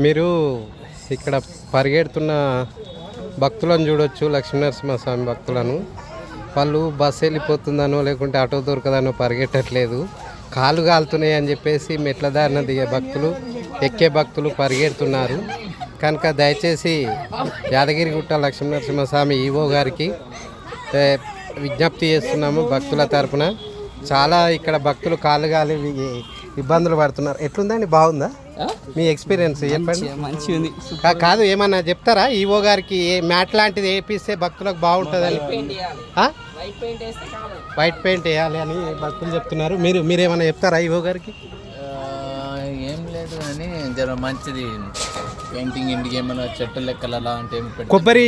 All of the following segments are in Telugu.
మీరు ఇక్కడ పరిగెడుతున్న భక్తులను చూడొచ్చు, లక్ష్మీనరసింహస్వామి భక్తులను. వాళ్ళు బస్సు వెళ్ళిపోతుందనో లేకుంటే ఆటో దొరకదనో పరిగెట్టట్లేదు, కాలు కాలుతున్నాయి అని చెప్పేసి మెట్ల దారిన దిగే భక్తులు, ఎక్కే భక్తులు పరిగెడుతున్నారు. కనుక దయచేసి యాదగిరిగుట్ట లక్ష్మీనరసింహస్వామి ఈవో గారికి విజ్ఞప్తి చేస్తున్నాము భక్తుల తరపున. చాలా ఇక్కడ భక్తులు కాలు గాలి ఇబ్బందులు పడుతున్నారు. ఎట్లుందండి, బాగుందా మీ ఎక్స్పీరియన్స్? చెప్పండి. మంచిగా ఉంది. కాదు, ఏమన్నా చెప్తారా ఈవో గారికి? మ్యాట్ లాంటిది వేపిస్తే భక్తులకు బాగుంటుందని, వైట్ పెయింట్ వేయాలి అని భక్తులు చెప్తున్నారు. మీరేమన్నా చెప్తారా ఈవో గారికి? ఏం లేదు అని జర మంచిది పెయింటింగ్, ఇంటికి ఏమైనా చెట్టు లెక్కలు అలాంటి కొబ్బరి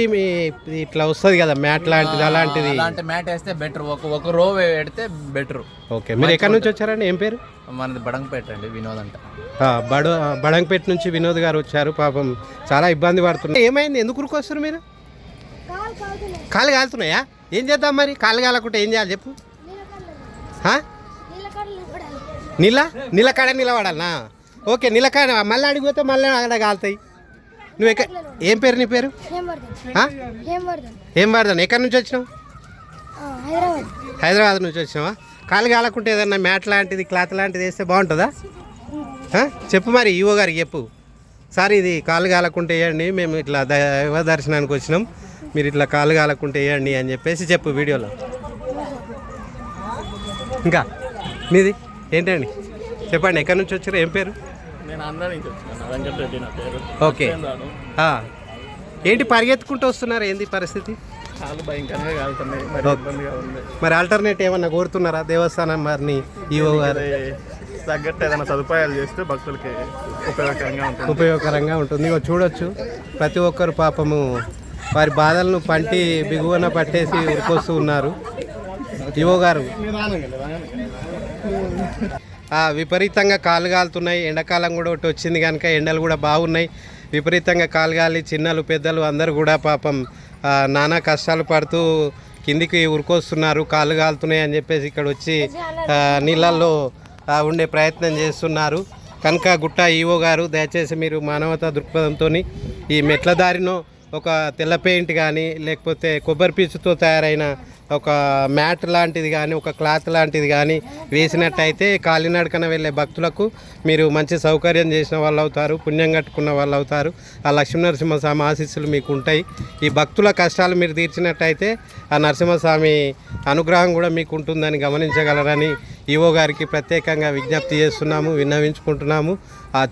ఇట్లా వస్తుంది కదా మ్యాట్ లాంటిది, అలాంటిది అలాంటి మ్యాట్ వేస్తే బెటర్. ఒక రో పెడితే బెటర్. ఓకే, మీరు ఎక్కడి నుంచి వచ్చారండి? ఏం పేరు? మనది బడంగపేట అండి, వినోద్ అంట. బడంగపేట నుంచి వినోద్ గారు వచ్చారు. పాపం చాలా ఇబ్బంది పడుతున్నారు. ఏమైంది, ఎందుకు ఉరుకొస్తారు మీరు? కాళ్ళు కాలుతున్నాయా? ఏం చేద్దాం మరి? కాళ్ళు కాలకుంటే ఏం చేయాలి చెప్పు? నీళ్ళకాడ నిలబడాలనా? ఓకే, నీళ్ళకాడ మళ్ళీ అడిగిపోతే మళ్ళీ అక్కడ కాలుతాయి. నువ్వు ఏం పేరు నీ పేరు? ఏం వాడదాను. ఎక్కడి నుంచి వచ్చినావు? హైదరాబాద్ నుంచి వచ్చినావా? కాలు కాలకుంటే ఏదన్నా మ్యాట్ లాంటిది, క్లాత్ లాంటిది వేస్తే బాగుంటుందా? చెప్పు మరి ఈవో గారికి చెప్పు. సార్ ఇది కాలు కాలకుంటే వేయండి, మేము ఇట్లా దైవ దర్శనానికి వచ్చినాం, మీరు ఇట్లా కాలు కాలకుంటే వేయండి అని చెప్పేసి చెప్పు వీడియోలో. ఇంకా మీది ఏంటండి చెప్పండి, ఎక్కడి నుంచి వచ్చారు? ఏం పేరు? ఓకే, ఏంటి పరిగెత్తుకుంటూ వస్తున్నారు? ఏంది పరిస్థితి? మరి ఆల్టర్నేట్ ఏమన్నా కోరుతున్నారా దేవస్థానం వారిని, ఈవో గారు? తగ్గట్టు ఏదైనా సదుపాయాలు చేస్తే భక్తులకి ఉపయోగకరంగా ఉంటుంది. చూడొచ్చు, ప్రతి ఒక్కరు పాపము వారి బాధలను పంటి బిగువన పట్టేసి ఉరికొస్తూ ఉన్నారు. ఈవో గారు విపరీతంగా కాలు కాలుతున్నాయి. ఎండాకాలం కూడా ఒకటి వచ్చింది కనుక ఎండలు కూడా బాగున్నాయి. విపరీతంగా కాలు కాలి చిన్నలు పెద్దలు అందరూ కూడా పాపం నానా కష్టాలు పడుతూ కిందికి ఉరికొస్తున్నారు. కాలు కాలుతున్నాయి అని చెప్పేసి ఇక్కడ వచ్చి నీళ్ళల్లో ఉండే ప్రయత్నం చేస్తున్నారు. కనుక గుట్ట ఈవో గారు దయచేసి మీరు మానవతా దృక్పథంతో ఈ మెట్ల దారినో ఒక తెల్ల పెయింట్ కానీ లేకపోతే కొబ్బరి పీచుతో తయారైన ఒక మ్యాట్ లాంటిది కానీ ఒక క్లాత్ లాంటిది కానీ వేసినట్టయితే కాలినడకన వెళ్ళే భక్తులకు మీరు మంచి సౌకర్యం చేసిన వాళ్ళు అవుతారు, పుణ్యం కట్టుకున్న వాళ్ళు అవుతారు. ఆ లక్ష్మీనరసింహస్వామి ఆశీస్సులు మీకు ఉంటాయి. ఈ భక్తుల కష్టాలు మీరు తీర్చినట్టయితే ఆ నరసింహస్వామి అనుగ్రహం కూడా మీకు ఉంటుందని గమనించగలరని ఈవో గారికి ప్రత్యేకంగా విజ్ఞప్తి చేస్తున్నాము, విన్నవించుకుంటున్నాము.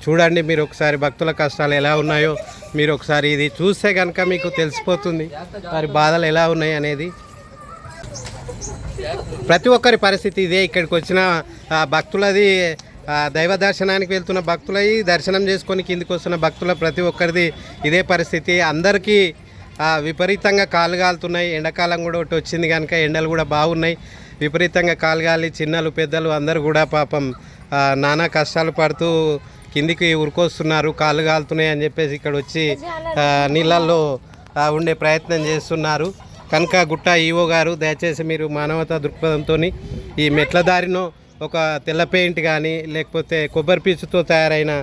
చూడండి, మీరు ఒకసారి భక్తుల కష్టాలు ఎలా ఉన్నాయో మీరు ఒకసారి ఇది చూస్తే కనుక మీకు తెలిసిపోతుంది వారి బాధలు ఎలా ఉన్నాయి అనేది. ప్రతి ఒక్కరి పరిస్థితి ఇదే. ఇక్కడికి వచ్చిన భక్తులది, దైవ దర్శనానికి వెళ్తున్న భక్తులది, దర్శనం చేసుకొని కిందికి వస్తున్న భక్తుల ప్రతి ఒక్కరిది ఇదే పరిస్థితి. అందరికీ విపరీతంగా కాలు కాలుతున్నాయి. ఎండాకాలం కూడా ఒకటి వచ్చింది కనుక ఎండలు కూడా బాగున్నాయి. విపరీతంగా కాలు కాలి చిన్నలు పెద్దలు అందరూ కూడా పాపం నానా కష్టాలు పడుతూ కిందికి ఉరికొస్తున్నారు. కాలు కాలుతున్నాయి అని చెప్పేసి ఇక్కడ వచ్చి నీళ్ళల్లో ఉండే ప్రయత్నం చేస్తున్నారు. కనుక గుట్ట ఈవో గారు దయచేసి మీరు మానవతా దృక్పథంతో ఈ మెట్ల దారినో ఒక తెల్ల పెయింట్ కానీ లేకపోతే కొబ్బరి పీచుతో తయారైన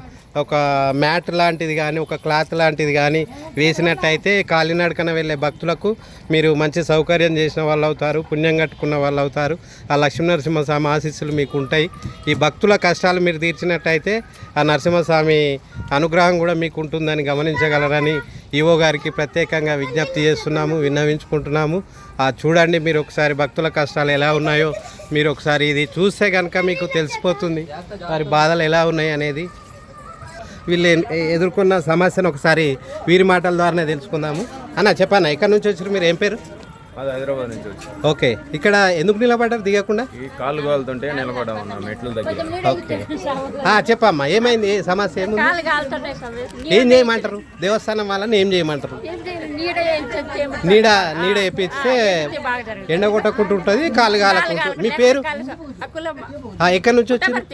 ఒక మ్యాట్ లాంటిది కానీ ఒక క్లాత్ లాంటిది కానీ వేసినట్టయితే కాలినడకన వెళ్ళే భక్తులకు మీరు మంచి సౌకర్యం చేసిన వాళ్ళు అవుతారు, పుణ్యం కట్టుకున్న వాళ్ళు అవుతారు. ఆ లక్ష్మీనరసింహస్వామి ఆశీస్సులు మీకు ఉంటాయి. ఈ భక్తుల కష్టాలు మీరు తీర్చినట్టయితే ఆ నరసింహస్వామి అనుగ్రహం కూడా మీకు ఉంటుందని గమనించగలరని ఈవో గారికి ప్రత్యేకంగా విజ్ఞప్తి చేస్తున్నాము, విన్నవించుకుంటున్నాము. చూడండి, మీరు ఒకసారి భక్తుల కష్టాలు ఎలా ఉన్నాయో మీరు ఒకసారి ఇది చూస్తే కనుక మీకు తెలిసిపోతుంది వారి బాధలు ఎలా ఉన్నాయి అనేది. వీళ్ళు ఎదుర్కొన్న సమస్యను ఒకసారి వీరి మాటల ద్వారానే తెలుసుకుందాము. అన్న చెప్పన్నా, ఎక్కడి నుంచి వచ్చారు? మీరు ఏం పేరు? అది హైదరాబాద్ నుంచి వచ్చి. ఓకే, ఇక్కడ ఎందుకు నిలబడ్డారు దిగకుండా? ఈ కాలు కాలుతుంటే నిలబడ్డా ఉన్నా మెట్లు దగ్గర. ఓకే, చెప్పమ్మా ఏమైంది, ఏ సమస్య ఏముంది? ఏం చేయమంటారు? దేవస్థానం వాళ్ళని ఏం చేయమంటారు? నీడ వేపిస్తే ఎండ కొట్టకుండా ఉంటుంది, కాలు కాలకుంటుంది. మీ పేరు? ఎక్కడి నుంచి వచ్చారు?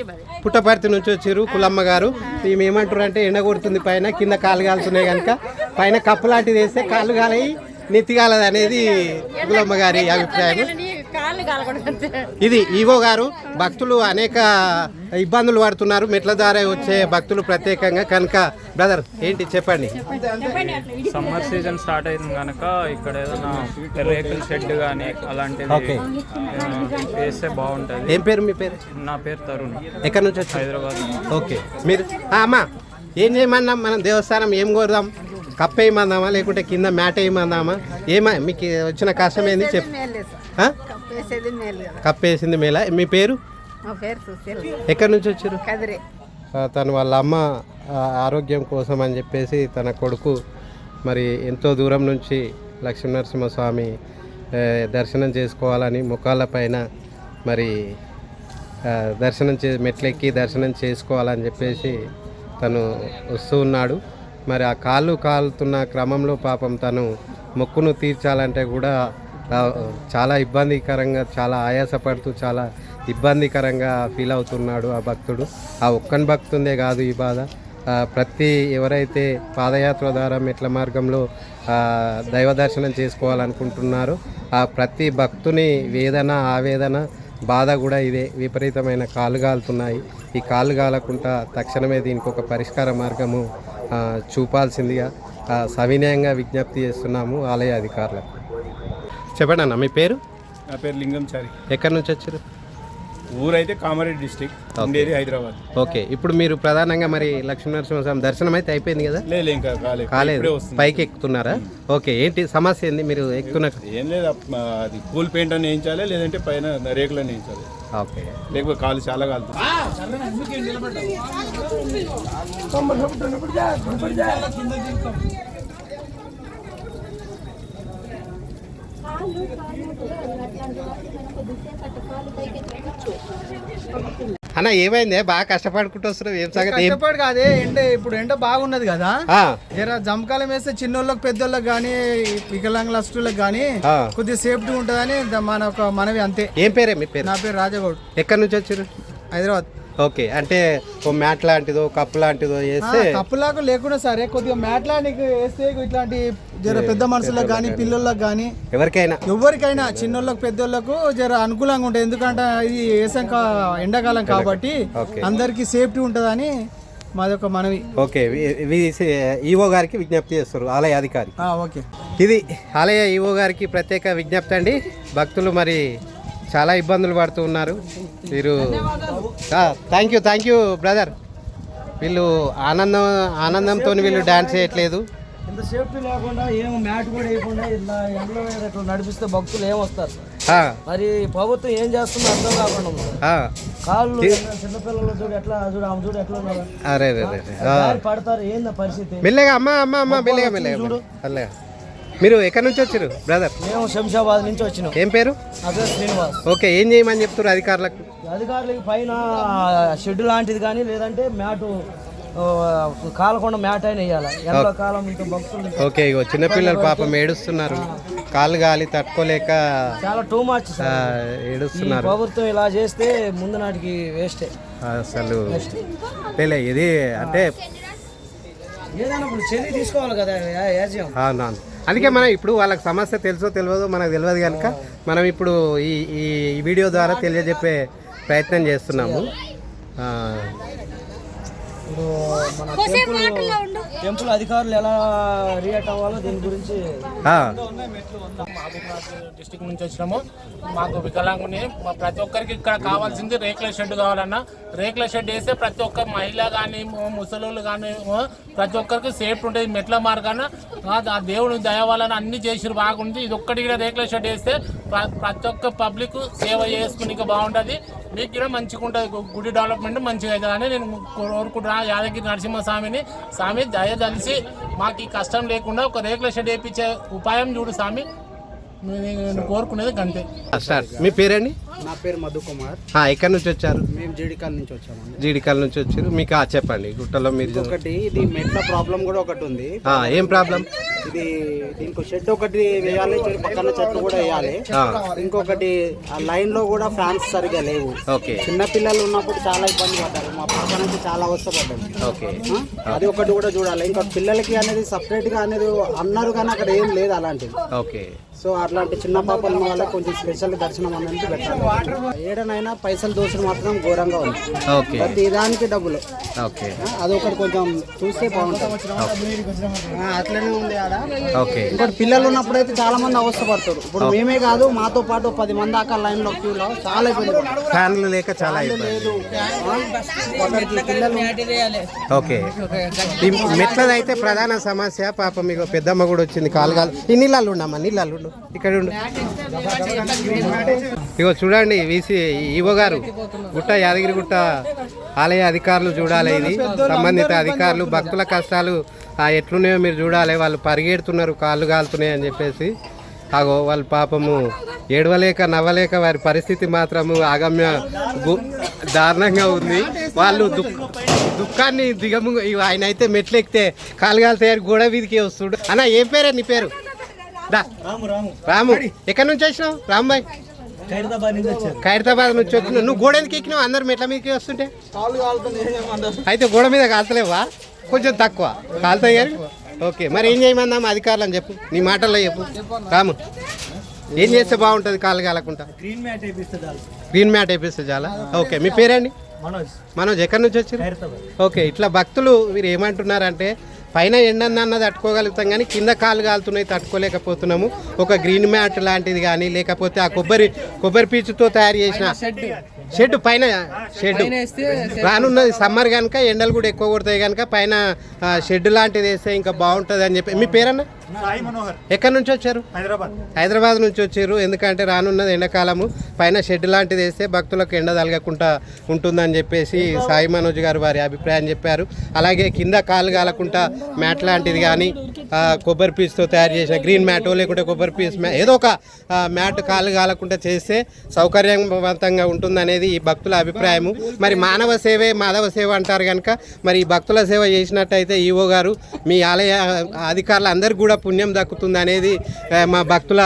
పుట్టపర్తి నుంచి వచ్చారు కులమ్మ గారు. మేము ఏమంటారు అంటే ఎండ కొడుతుంది పైన, కింద కాలు కాలుతున్నాయి కనుక పైన కప్పు లాంటిది వేస్తే కాళ్ళు కాలయి నెత్తిగాలది అనేది కులమ్మ గారి అభిప్రాయం. ఇది ఈవో గారు భక్తులు అనేక ఇబ్బందులు పడుతున్నారు మెట్ల ద్వారా వచ్చే భక్తులు ప్రత్యేకంగా కనుక బ్రదర్ ఏంటి చెప్పండి. సమ్మర్ సీజన్ స్టార్ట్ అయింది కనుక ఇక్కడ ఏదైనా రేకుల షెడ్ కానీ అలాంటిది ఓకే. వేస్తే బాగుంటుంది. ఏం పేరు మీ పేరు? నా పేరు తరుణ్, ఎక్కడి నుంచి వచ్చారు? హైదరాబాద్. ఓకే మీరు అమ్మా ఏం చేయమన్నాం మనం దేవస్థానం ఏం కోరుదాం? కప్పు వేయమందామా లేకుంటే కింద మ్యాట్ వేయమందామా? మీకు వచ్చిన కష్టం ఏంది చెప్పు. కప్పు వేసింది మేళ. మీ పేరు? ఎక్కడి నుంచి వచ్చారు? తను వాళ్ళ అమ్మ ఆరోగ్యం కోసం అని చెప్పేసి తన కొడుకు మరి ఎంతో దూరం నుంచి లక్ష్మీనరసింహస్వామి దర్శనం చేసుకోవాలని ముఖాల పైన మరి దర్శనం మెట్లెక్కి దర్శనం చేసుకోవాలని చెప్పేసి తను వస్తూ ఉన్నాడు. మరి ఆ కాళ్ళు కాలుతున్న క్రమంలో పాపం తను మొక్కును తీర్చాలంటే కూడా చాలా ఇబ్బందికరంగా, చాలా ఆయాసపడుతూ చాలా ఇబ్బందికరంగా ఫీల్ అవుతున్నాడు ఆ భక్తుడు. ఆ ఒక్కని భక్తుందే కాదు ఈ బాధ. ప్రతి ఎవరైతే పాదయాత్ర ద్వారా మెట్ల మార్గంలో దైవ దర్శనం చేసుకోవాలనుకుంటున్నారో ఆ ప్రతి భక్తుని వేదన, ఆవేదన, బాధ కూడా ఇదే. విపరీతమైన కాళ్ళు కాలుతున్నాయి. ఈ కాళ్ళు కాలకుండా తక్షణమే దీనికి ఒక పరిష్కార మార్గము చూపాల్సిందిగా సవినయంగా విజ్ఞప్తి చేస్తున్నాము ఆలయ అధికారులకు. చెప్పండి అన్న మీ పేరు? నా పేరు లింగంచారి. ఎక్కడి నుంచి వచ్చారు? ఊరైతే కామారెడ్డి డిస్ట్రిక్ట్, ఉండేది హైదరాబాద్. ఓకే. ఇప్పుడు మీరు ప్రధానంగా మరి లక్ష్మీనరసింహస్వామి దర్శనం అయితే అయిపోయింది కదా? లేదు ఇంకా కాలేదు, పైకి ఎక్కుతున్నారా? ఓకే. ఏంటి సమస్య ఏంది మీరు ఎక్కుతున్న? ఏం లేదు, అది కూల్ పెయింట్ అని వేయించాలి, లేదంటే పైన రేకులని వేయించాలి. ఓకే. లేకపోతే కాలు చాలా కాలుతుంది. అన్న ఏమైంది? బాగా కష్టపడుకుంటూ వస్తున్నావు, ఏం సంగతి? కష్టపడి కాదే, ఇప్పుడు ఎండ బాగున్నది కదా, జర జమకాలం వేస్తే చిన్నోళ్ళకి పెద్దోళ్ళకి కానీ వికలాంగులకు కానీ కొద్దిగా సేఫ్టీ ఉంటుందని మనవి అంతే. ఏం పేరే మీ పేరు? నా పేరు రాజగౌడ్. ఎక్కడి నుంచి వచ్చారు? హైదరాబాద్. ఓకే. అంటే ఓ మ్యాట్ లాంటిదో కప్పు లాంటిదో వేస్తే? కప్పులాగా లేకుండా సరే, కొద్దిగా మ్యాట్ లాంటివి వేస్తే ఇట్లాంటి జర పెద్ద మనుషులకు కానీ పిల్లలకు కానీ ఎవరికైనా చిన్నోళ్ళకి పెద్దోళ్ళకు జర అనుకూలంగా ఉంటుంది. ఎందుకంటే ఇది ఎండాకాలం కాబట్టి అందరికి సేఫ్టీ ఉంటుందని మాదొక మనవి. ఓకే. ఈవో గారికి విజ్ఞప్తి చేస్తారు ఆలయ అధికారి. ఓకే. ఇది ఆలయ ఈవో గారికి ప్రత్యేక విజ్ఞప్తి అండి. భక్తులు మరి చాలా ఇబ్బందులు పడుతూ ఉన్నారు. మీరు థ్యాంక్ యూ బ్రదర్. వీళ్ళు ఆనందంతో వీళ్ళు డాన్స్ చేయట్లేదు. ఇంత సేఫ్టీ లేకుండా ఏమో మ్యాట్ కూడా వేయకుండా ఇలా ఎండలో ఇట్లా నడిపిస్తే భక్తులు ఏమొస్తారు? మరి ప్రభుత్వం ఏం చేస్తుందో అర్థం కాకుండా కాళ్ళు చిన్నపిల్లలు చూడు ఎట్లా ఆమె చూడు ఎట్లా ఉన్నారు. అరే పడతారు. ఏందా పరిస్థితి? మెల్లగా అమ్మ మెల్లగా. మీరు ఎక్కడి నుంచి వచ్చారు బ్రదర్? మేము శంషాబాద్ నుంచి వచ్చినాం. ఏం పేరు? నా పేరు శ్రీనివాస్. ఓకే. ఏం చేయమని చెప్తారు అధికారులకు? పైన షెడ్ లాంటిది కానీ లేదంటే మ్యాటు కాలకుండా మ్యాట్ అయినా వేయాలి. ఎండ కాలం ఇంకా భక్తులు. ఓకే. ఇగో చిన్నపిల్లలు పాపం ఏడుస్తున్నారు, కాళ్ళు గాలి తట్టుకోలేక చాలా టూ మచ్ ఏడుస్తున్నారు. ప్రభుత్వం ఇలా చేస్తే ముందు నాటికి వేస్టే అసలు. ఇది అంటే ఏదైనా చర్య తీసుకోవాలి కదా యాజ్యం. అందుకే మనం ఇప్పుడు వాళ్ళకి సమస్య తెలుసో తెలియదో మనకు తెలియదు కనుక మనం ఇప్పుడు ఈ వీడియో ద్వారా తెలియజెప్పే ప్రయత్నం చేస్తున్నాము. టెంపుల్ అధికారులు ఎలా రియాక్ట్ అవ్వాలో దీని గురించి. డిస్ట్రిక్ట్ నుంచి వచ్చినాము. మాకు వికలాంగుని ప్రతి ఒక్కరికి ఇక్కడ కావాల్సింది రేకుల షెడ్ కావాలన్నా. రేకుల షెడ్ వేస్తే ప్రతి ఒక్క మహిళ కానీ ముసలోళ్ళు కానీ ప్రతి ఒక్కరికి సేఫ్టీ ఉంటుంది. మెట్ల మార్గాన ఆ దేవుని దయ వలన అన్ని చేసిరు బాగుంది. ఇది ఒక్కటి కూడా రేకుల షెడ్ వేస్తే ప్రతి ఒక్క పబ్లిక్ సేవ చేసుకుని బాగుంటుంది. మీకు కూడా మంచిగా ఉంటుంది, గుడి డెవలప్మెంట్ మంచిగా అవుతుంది అని నేను కోరుకుంటున్నా. యాదగిరి నరసింహస్వామిని, స్వామి దయదలిసి మాకు ఈ కష్టం లేకుండా ఒక రేకుల షెడ్ వేయించే ఉపాయం చూడు స్వామి, నేను కోరుకునేది అంతే. మీ పేరండి? నా పేరు మధు కుమార్. ఎక్కడి నుంచి వచ్చారు? మేము జీడికాల నుంచి వచ్చామండి. జీడికాల నుంచి వచ్చారు. మీకు చెప్పండి గుట్టలో మీరు ఒకటి ఇది మెట్ల ప్రాబ్లం కూడా ఒకటి ఉంది. ఏం ప్రాబ్లం? ఇది దీనికి షెడ్ ఒకటి వేయాలి, పక్కన చెట్లు కూడా వేయాలి. ఇంకొకటి ఆ లైన్ లో కూడా ఫ్యాన్స్ సరిగా లేవు. ఓకే. చిన్న పిల్లలు ఉన్నప్పుడు చాలా ఇబ్బంది పడ్డారు. మా పాప నుంచి చాలా అవస్థపడ్డారు. ఓకే. అది ఒకటి కూడా చూడాలి. ఇంకా పిల్లలకి అనేది సపరేట్ గా అనేది అన్నారు కానీ అక్కడ ఏం లేదు అలాంటిది. ఓకే. సో అట్లాంటి చిన్న పాపల వల్ల కొంచెం స్పెషల్ దర్శనం అనేది పెట్టాలి. ఏడనైనా పైసలు దోషులు మాత్రం ఘోరంగా ఉంది. ఓకే. ప్రతి దానికి డబ్బులు. ఓకే. అదొకటి కొంచెం చూస్తే బాగుంటుంది. అట్లనే ఉంది ఆడ. ఓకే. ఇంకోటి పిల్లలు ఉన్నప్పుడు అయితే చాలా మంది అవస్థపడతారు. ఇప్పుడు మేమే కాదు, మాతో పాటు 10 మంది దాకా లైన్ లో క్యూలో చాలా ఇబ్బంది. ఫ్యాన్లు లేక చాలా ఇబ్బంది. ఓకే. ఈ మెట్లదైతే ప్రధాన సమస్య. పాప మీకు పెద్దమ్మ కూడా వచ్చింది. కాలు ఈ నీళ్ళు ఉండమ్మా, నీళ్ళు ఉండు, ఇక్కడ ఉండు. ఇగో చూడండి, వీసీ ఈవో గారు గుట్ట యాదగిరిగుట్ట ఆలయ అధికారులు చూడాలి. ఇది సంబంధిత అధికారులు భక్తుల కష్టాలు ఎట్లున్నాయో మీరు చూడాలి. వాళ్ళు పరిగెడుతున్నారు, కాళ్ళు కాలుతున్నాయి అని చెప్పేసి. అగో వాళ్ళు పాపము ఏడవలేక నవ్వలేక వారి పరిస్థితి మాత్రము ఆగమ్య దారుణంగా ఉంది. వాళ్ళు దుఃఖాన్ని దిగము. ఆయన అయితే మెట్లు ఎక్కితే కాలు కాలుతాయని గోడ వీధికి వస్తుడు. అన్న ఏం పేరే నీ పేరు? రాము. ఎక్కడి నుంచి వచ్చినావు రాంబాయ్? ఖైరతాబాద్ నుంచి వచ్చినావు. నువ్వు గోడ ఎందుకు ఎక్కినావు? అందరు మెట్ల మీదకి వస్తుంటే అయితే గోడ మీద కాలుతలేవా? కొంచెం తక్కువ కాలుతాయి కానీ. ఓకే. మరి ఏం చేయమందాం అధికారులు అని చెప్పు, నీ మాటల్లో చెప్పు. రాము, ఏం చేస్తే బాగుంటుంది కాలు కాలకుండా? గ్రీన్ మ్యాట్ వేపిస్తే చాలా. ఓకే. మీ పేరండి? మనోజ్. ఎక్కడి నుంచి వచ్చారు? ఓకే. ఇట్లా భక్తులు మీరు ఏమంటున్నారంటే పైన ఎండన్న తట్టుకోగలుగుతాం కానీ కింద కాలు కాలుతున్నాయి, తట్టుకోలేకపోతున్నాము. ఒక గ్రీన్ మ్యాట్ లాంటిది కానీ లేకపోతే ఆ కొబ్బరి పీచుతో తయారు చేసిన షెడ్, పైన షెడ్ రానున్నది సమ్మర్ కనుక ఎండలు కూడా ఎక్కువ కొడతాయి కనుక పైన షెడ్ లాంటిది వేస్తే ఇంకా బాగుంటుంది అని చెప్పి. మీ పేరన్నా? ఎక్కడి నుంచి వచ్చారు? హైదరాబాద్ నుంచి వచ్చారు. ఎందుకంటే రానున్నది ఎండాకాలము, పైన షెడ్ లాంటిది వేస్తే భక్తులకు ఎండ తగలకుండా ఉంటుందని చెప్పేసి సాయి మనోజ్ గారు వారి అభిప్రాయం చెప్పారు. అలాగే కింద కాలు కాలకుండా మ్యాట్ లాంటిది కానీ కొబ్బరి పీస్తో తయారు చేసిన గ్రీన్ మ్యాట్ లేకుంటే కొబ్బరి పీస్ ఏదో ఒక మ్యాట్ కాలు కాలకుండా చేస్తే సౌకర్యవంతంగా ఉంటుందనేది ఈ భక్తుల అభిప్రాయము. మరి మానవ సేవే మాధవ సేవ అంటారు కనుక మరి ఈ భక్తుల సేవ చేసినట్టయితే ఈవో గారు మీ ఆలయ అధికారులు అందరికీ కూడా పుణ్యం దక్కుతుంది అనేది మా భక్తుల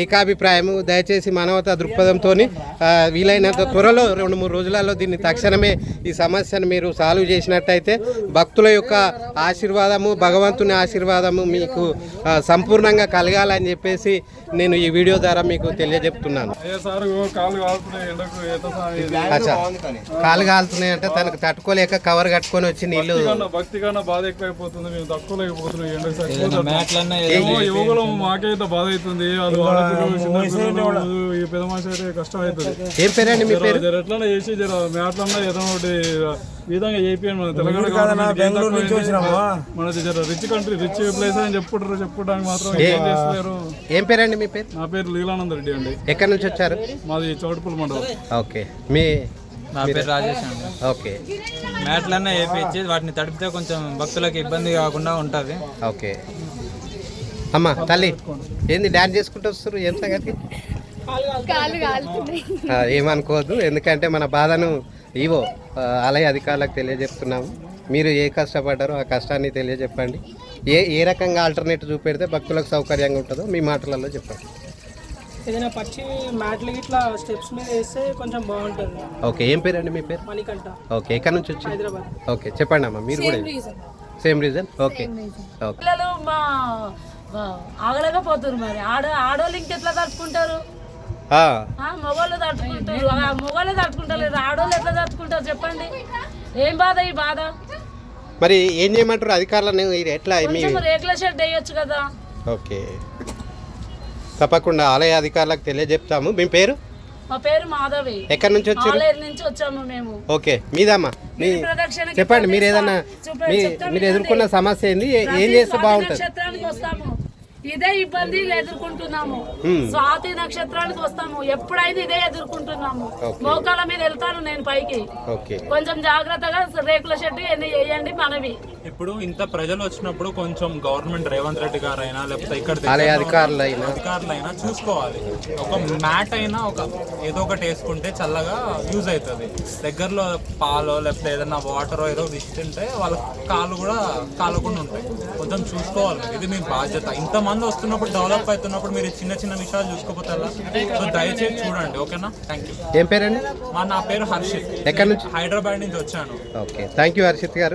ఏకాభిప్రాయము. దయచేసి మానవతా దృక్పథంతో వీలైనంత త్వరలో 2-3 రోజులలో దీన్ని తక్షణమే ఈ సమస్యను మీరు సాల్వ్ చేసినట్టయితే భక్తుల యొక్క ఆశీర్వాదము, భగవంతుని ఆశీర్వాదము మీకు సంపూర్ణంగా కలగాలని చెప్పేసి నేను ఈ వీడియో ద్వారా మీకు తెలియజెప్తున్నాను. కాలు కాలుతున్నాయి అంటే తనకు తట్టుకోలేక కవర్ కట్టుకొని వచ్చి నీళ్ళు బాధ ఎక్కువైపోతుంది. మేము తట్టుకోలేకపోతున్నాం. మాకైతే బాధ అవుతుంది. ఈ పెద్ద మనిషి అయితే కష్టం అవుతుంది. ఏం పేరండి మీ పేరు? ఎట్లా చేసి మ్యాట్లన్నా ఏదో ఒకటి విధంగా చేపియండి. మన తెలంగాణ మనది రిచ్ కంట్రీ, రిచ్ ప్లేస్ అని చెప్పుకోవడానికి మాత్రం ఏం చేస్తారు. ఏం పేరండి మీ పేరు? నా పేరు లీలానంద రెడ్డి అండి. ఎక్కడి నుంచి వచ్చారు? మాది చౌటుపల్లి మండలం. ఓకే. నా పేరు రాజేష్ అండి. ఓకే. మ్యాట్లన్నా వేపించి వాటిని తడిపితే కొంచెం భక్తులకు ఇబ్బంది కాకుండా ఉంటుంది. ఓకే. అమ్మా తల్లి ఏంది డ్యాన్స్ చేసుకుంటూ వస్తారు? ఏం సంగతి? ఏమనుకోవద్దు, ఎందుకంటే మన బాధను ఈవో ఆలయ అధికారులకు తెలియజెప్తున్నాము. మీరు ఏ కష్టపడ్డారో ఆ కష్టాన్ని తెలియజెప్పండి. ఏ రకంగా ఆల్టర్నేట్ చూపెడితే భక్తులకు సౌకర్యంగా ఉంటుందో మీ మాటలలో చెప్పండి. ఏదైనా పచ్చి మ్యాట్లు ఇట్లా స్టెప్స్ మీద వేస్తే కొంచెం బాగుంటుంది. ఓకే. ఏం పేరండి మీ పేరు? మణికంఠ. ఓకే. ఎక్కడి నుంచి వచ్చి? హైదరాబాద్. ఓకే. చెప్పండి అమ్మా, మీరు కూడా సేమ్ రీజన్. ఓకే. ఓకే. పిల్లలు ఆగలేకపోతారు. మరి ఆడవాళ్ళు ఇంకెట్లా తట్టుకుంటారు? మగవాళ్ళు తట్టుకుంటారు. మగవాళ్ళు తట్టుకుంటారు, ఆడవాళ్ళు ఎట్లా తట్టుకుంటారు చెప్పండి? ఏం బాధ ఈ బాధ? మరి ఏం చేయమంటారు అధికారులను? ఎట్లా రేకుల షెడ్ వేయొచ్చు కదా. ఓకే. తప్పకుండా ఆలయ అధికారులకు తెలియజెప్తాము. మీ పేరు? మా పేరు మాధవి. ఎక్కడి నుంచి వచ్చారు? ఆలేరు నుంచి వచ్చాము మేము. ఓకే. మీదమ్మా, చెప్పండి. మీరు ఏదన్నా మీరు ఎదుర్కొన్న సమస్య ఏంది? ఏం చేస్తే బాగుంటుంది? నక్షత్రానికి వస్తాము. ఇదే ఇబ్బంది ఎదుర్కొంటున్నాము. స్వాతి నక్షత్రానికి వస్తాము, ఎప్పుడైనా ఇదే ఎదుర్కొంటున్నాము. మోకాల మీద వెళ్తాను నేను పైకి. కొంచెం జాగ్రత్తగా రేకుల షెడ్ వేయండి మనవి. ఇప్పుడు ఇంత ప్రజలు వచ్చినప్పుడు కొంచెం గవర్నమెంట్ రేవంత్ రెడ్డి గారైనా లేకపోతే ఇక్కడ అధికారులైనా చూసుకోవాలి. ఒక మ్యాట్ అయినా ఒక ఏదో ఒకటి వేసుకుంటే చల్లగా యూజ్ అవుతుంది. దగ్గరలో పాలో లేకపోతే ఏదైనా వాటర్ ఏదో ఇస్తుంటే వాళ్ళ కాళ్ళు కూడా కాలకుండా ఉంటాయి. కొంచెం చూసుకోవాలి. ఇది మీ బాధ్యత. ఇంతమంది వస్తున్నప్పుడు డెవలప్ అవుతున్నప్పుడు మీరు చిన్న చిన్న విషయాలు చూసుకోకపోతే ఎలా? సో దయచేసి చూడండి. ఓకేనా? Thank you. ఏం పేరండి? నా పేరు హర్షిత్. ఎక్కడి నుంచి? హైదరాబాద్ నుంచి వచ్చాను. ఓకే, థ్యాంక్ యూ హర్షిత్ గారు.